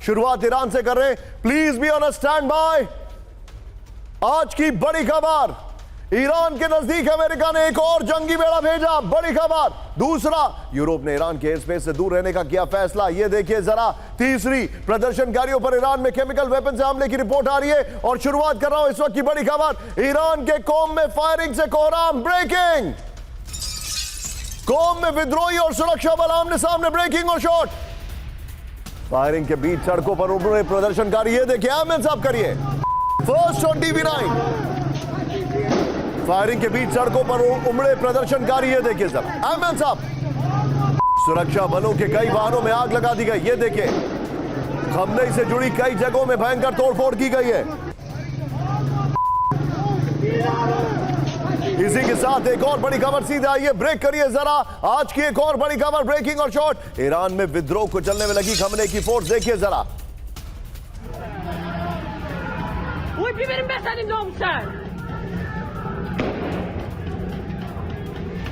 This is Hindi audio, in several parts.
शुरुआत ईरान से कर रहे हैं। Please be on a stand bye. आज की बड़ी खबर, ईरान के नजदीक अमेरिका ने एक और जंगी बेड़ा भेजा। बड़ी खबर। दूसरा, यूरोप ने ईरान के एयर स्पेस से दूर रहने का किया फैसला। यह देखिए जरा। तीसरी, प्रदर्शनकारियों पर ईरान में केमिकल वेपन से हमले की रिपोर्ट आ रही है। और शुरुआत कर रहा हूं इस वक्त की बड़ी खबर, ईरान के कोम में फायरिंग से कोहराम। ब्रेकिंग, कोम में विद्रोही और सुरक्षा बल आमने सामने। ब्रेकिंग और शॉट। फायरिंग के बीच सड़कों पर उमड़े प्रदर्शनकारी। ये देखिए, आमिर साहब करिए। First on TV9. फायरिंग के बीच सड़कों पर उमड़े प्रदर्शनकारी। ये देखिए सर, आमिर साहब। सुरक्षा बलों के कई वाहनों में आग लगा दी गई। ये देखिए, खमनेई से जुड़ी कई जगहों में भयंकर तोड़फोड़ की गई है। इसी के साथ एक और बड़ी खबर सीधे आई है। ब्रेक करिए जरा। आज की एक और बड़ी खबर, ब्रेकिंग और शॉट। ईरान में विद्रोह को चलने में लगी खमनेई की फोर्स। देखिए जरा।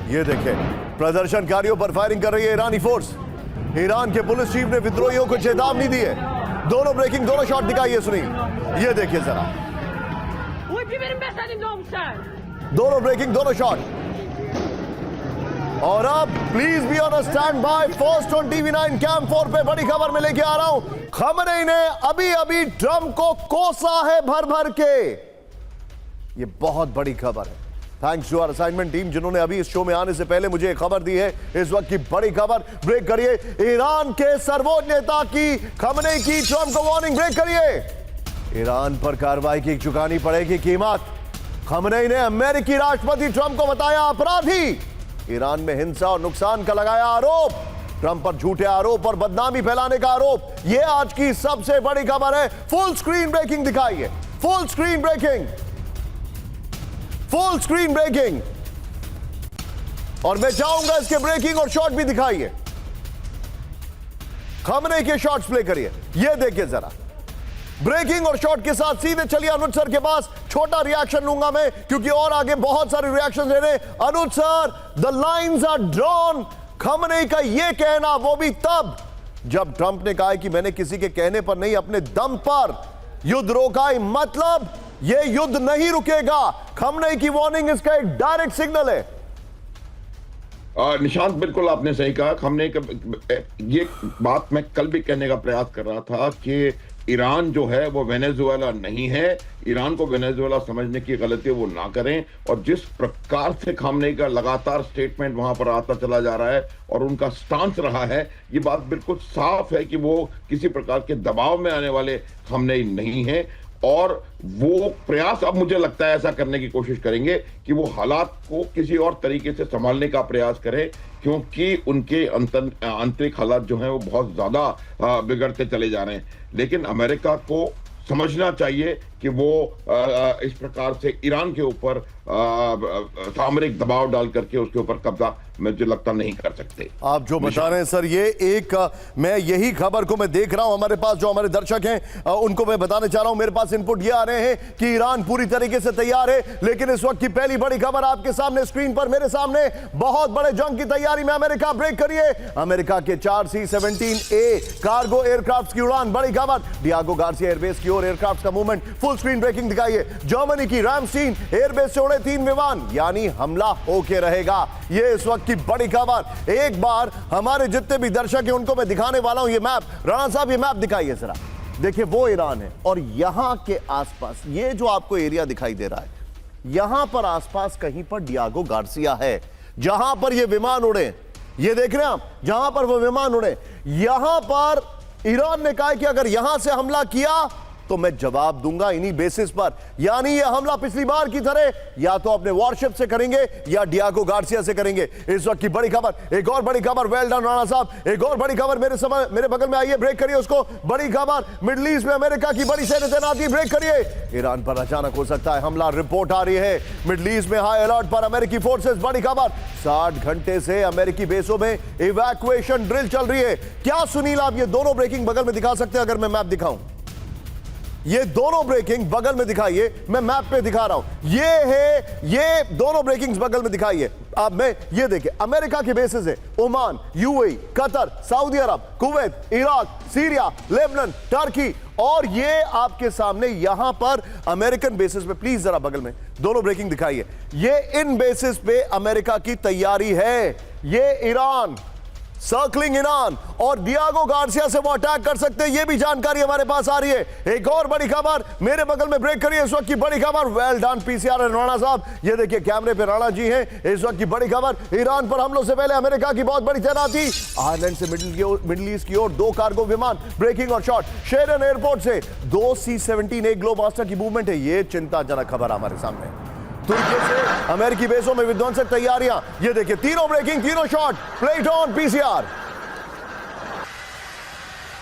ये देखें, प्रदर्शनकारियों पर फायरिंग कर रही है ईरानी फोर्स। ईरान के पुलिस चीफ ने विद्रोहियों को चेतावनी दी है। दोनों ब्रेकिंग, दोनों शॉट दिखाइए, सुनिए। ये देखिए जरा, दोनों ब्रेकिंग, दोनों शॉट। और अब please be on a stand by. First on TV nine cam 4 पे बड़ी खबर में लेके आ रहा हूं। खमनेई ने अभी अभी ट्रंप को कोसा है भर भर के। ये बहुत बड़ी खबर है। Thanks to our assignment team जिन्होंने अभी इस शो में आने से पहले मुझे खबर दी है। इस वक्त की बड़ी खबर। ब्रेक करिए। ईरान के सर्वोच्च नेता की खमनेई की ट्रंप को वार्निंग। ब्रेक करिए। ईरान पर कार्रवाई की चुकानी पड़ेगी कीमत। खमनेई ने अमेरिकी राष्ट्रपति ट्रंप को बताया अपराधी। ईरान में हिंसा और नुकसान का लगाया आरोप। ट्रंप पर झूठे आरोप और बदनामी फैलाने का आरोप। यह आज की सबसे बड़ी खबर है। फुल स्क्रीन ब्रेकिंग दिखाइए। Full screen breaking, full screen breaking. और मैं चाहूंगा इसके ब्रेकिंग और शॉट भी दिखाइए। खमनेई के शॉट्स प्ले करिए। यह देखिए जरा। ब्रेकिंग और शॉट के साथ सीधे चलिए अनुज सर के पास। छोटा रिएक्शन लूंगा मैं, क्योंकि और आगे बहुत सारे रिएक्शन ले रहे। Anuj sir, the lines are drawn. Khamenei का यह कहना, वो भी तब जब ट्रंप ने कहा कि मैंने किसी के कहने पर नहीं, अपने दम पर युद्ध रोका। मतलब यह युद्ध नहीं रुकेगा। खमनेई की वार्निंग इसका एक डायरेक्ट सिग्नल है। निशांत, बिल्कुल आपने सही कहा। खमनेई का ये बात मैं कल भी कहने का प्रयास कर रहा था कि ईरान जो है वो वेनेजुएला नहीं है। ईरान को वेनेजुएला समझने की गलती वो ना करें। और जिस प्रकार से खमनेई का लगातार स्टेटमेंट वहां पर आता चला जा रहा है और उनका स्टांस रहा है, ये बात बिल्कुल साफ है कि वो किसी प्रकार के दबाव में आने वाले खमनेई नहीं है। और वो प्रयास, अब मुझे लगता है ऐसा करने की कोशिश करेंगे कि वो हालात को किसी और तरीके से संभालने का प्रयास करें, क्योंकि उनके आंतरिक हालात जो हैं वो बहुत ज्यादा बिगड़ते चले जा रहे हैं। लेकिन अमेरिका को समझना चाहिए कि वो इस प्रकार से ईरान के ऊपर सामरिक दबाव डाल करके उसके ऊपर कब्जा मुझे लगता नहीं कर सकते। आप जो बता रहे हैं सर, ये एक मैं यही खबर को मैं देख रहा हूं। हमारे पास जो हमारे दर्शक हैं उनको मैं बताने चाह रहा हूं। मेरे पास इनपुट ये आ रहे हैं कि ईरान पूरी तरीके से तैयार है। लेकिन इस वक्त की पहली बड़ी खबर आपके सामने स्क्रीन पर मेरे सामने, बहुत बड़े जंग की तैयारी में अमेरिका। ब्रेक करिए। अमेरिका के 4 C-17A कार्गो एयरक्राफ्ट की उड़ान। बड़ी खबर, डियागो गार्सिया एयरबेस की ओर एयरक्राफ्ट का मूवमेंट। फुल स्क्रीन ब्रेकिंग दिखाइए। जर्मनी की रामस्टीन एयरबेस से उड़े 3 विमान, यानी हमला होके रहेगा। ये इस वक्त की बड़ी खबर। एक बार हमारे जितने भी दर्शक हैं उनको मैं दिखाने वाला हूं ये मैप। राणा साहब, ये मैप दिखाइए जरा। देखिए, वो ईरान है और यहां के आसपास ये जो आपको एरिया दिखाई दे रहा है, यहां पर आसपास कहीं पर डियागो गार्सिया है, जहां पर ये विमान उड़े। ये देख रहे हैं आप, जहां पर वो विमान उड़े, यहां पर ईरान ने कहा कि अगर यहां से हमला किया तो मैं जवाब दूंगा इन्हीं बेसिस पर। यानी ये हमला पिछली बार की तरह या तो अपने वॉरशिप से करेंगे या डियागो गार्सिया से करेंगे। इस वक्त की बड़ी खबर। एक और बड़ी खबर, वेल डन राणा साहब। एक और बड़ी खबर मेरे बगल में आइए। ब्रेक करिए उसको। बड़ी खबर, मिडिल ईस्ट में अमेरिका की बड़ी सैन्य तैनाती। ब्रेक करिए। ईरान पर अचानक हो सकता है हमला, रिपोर्ट आ रही है। मिडिल ईस्ट में हाई अलर्ट पर अमेरिकी फोर्सेस। बड़ी खबर, 60 घंटे से अमेरिकी बेसों में इवैक्यूएशन ड्रिल चल रही है। क्या सुनील, आप ये दोनों ब्रेकिंग बगल में दिखा सकते हैं अगर मैं मैप दिखाऊं? ये दोनों ब्रेकिंग बगल में दिखाइए, मैं मैप पे दिखा रहा हूं, ये है, ये दोनों ब्रेकिंग्स बगल में दिखाइए आप। में ये देखिए अमेरिका के बेसिस है, Oman, UAE, Qatar, Saudi Arabia, Kuwait, Iraq, Syria, Lebanon, Turkey, और ये आपके सामने यहां पर अमेरिकन बेसिस पे, प्लीज जरा बगल में दोनों ब्रेकिंग दिखाइए, ये इन बेसिस पे अमेरिका की तैयारी है। ये ईरान, सर्कलिंग ईरान, और डियागो गार्सिया से वो अटैक कर सकते हैं, ये भी जानकारी हमारे पास आ रही है। एक और बड़ी खबर मेरे बगल में ब्रेक करिए, इस वक्त की बड़ी खबर, well done PCR and Rana साहब, ये देखिए कैमरे पे राणा जी हैं। इस वक्त की बड़ी खबर, ईरान पर हमलों से पहले अमेरिका की बहुत बड़ी तैनाती, आयरलैंड से मिडिल ईस्ट की ओर 2 कार्गो विमान ब्रेकिंग और शॉट, शेरन एयरपोर्ट से 2 C-17 ग्लोबस्टर की मूवमेंट है। ये चिंताजनक खबर हमारे सामने। तुर्की से अमेरिकी बेसों में विध्वंसक तैयारियां, ये देखिए तीनों ब्रेकिंग, तीनों शॉट, प्लेट ऑन पीसीआर।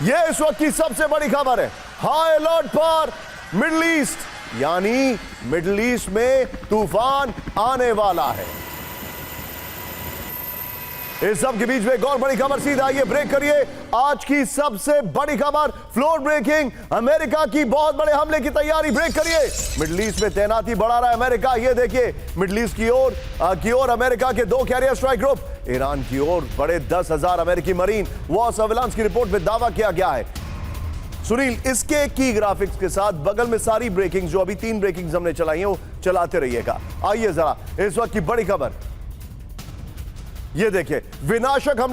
ये इस वक्त की सबसे बड़ी खबर है, हाई अलर्ट पर मिडिल ईस्ट, यानी मिडिल ईस्ट में तूफान आने वाला है। इस सब के बीच में एक और बड़ी खबर, सीधा आइए ब्रेक करिए। आज की सबसे बड़ी खबर, फ्लोर ब्रेकिंग, अमेरिका की बहुत बड़े हमले की तैयारी, ब्रेक करिए। मिडिल ईस्ट में तैनाती बढ़ा रहा है अमेरिका, ये देखिए मिडिल ईस्ट की ओर अमेरिका के 2 कैरियर स्ट्राइक ग्रुप, ईरान की ओर बड़े 10,000 अमेरिकी मरीन, वॉर सर्विलांस की रिपोर्ट में दावा किया गया है। सुनील, इसके की ग्राफिक्स के साथ बगल में सारी ब्रेकिंग, जो अभी 3 ब्रेकिंग हमने चलाई है, वो चलाते रहिएगा। आइए जरा इस वक्त की बड़ी खबर, ये देखिए विनाशक हमले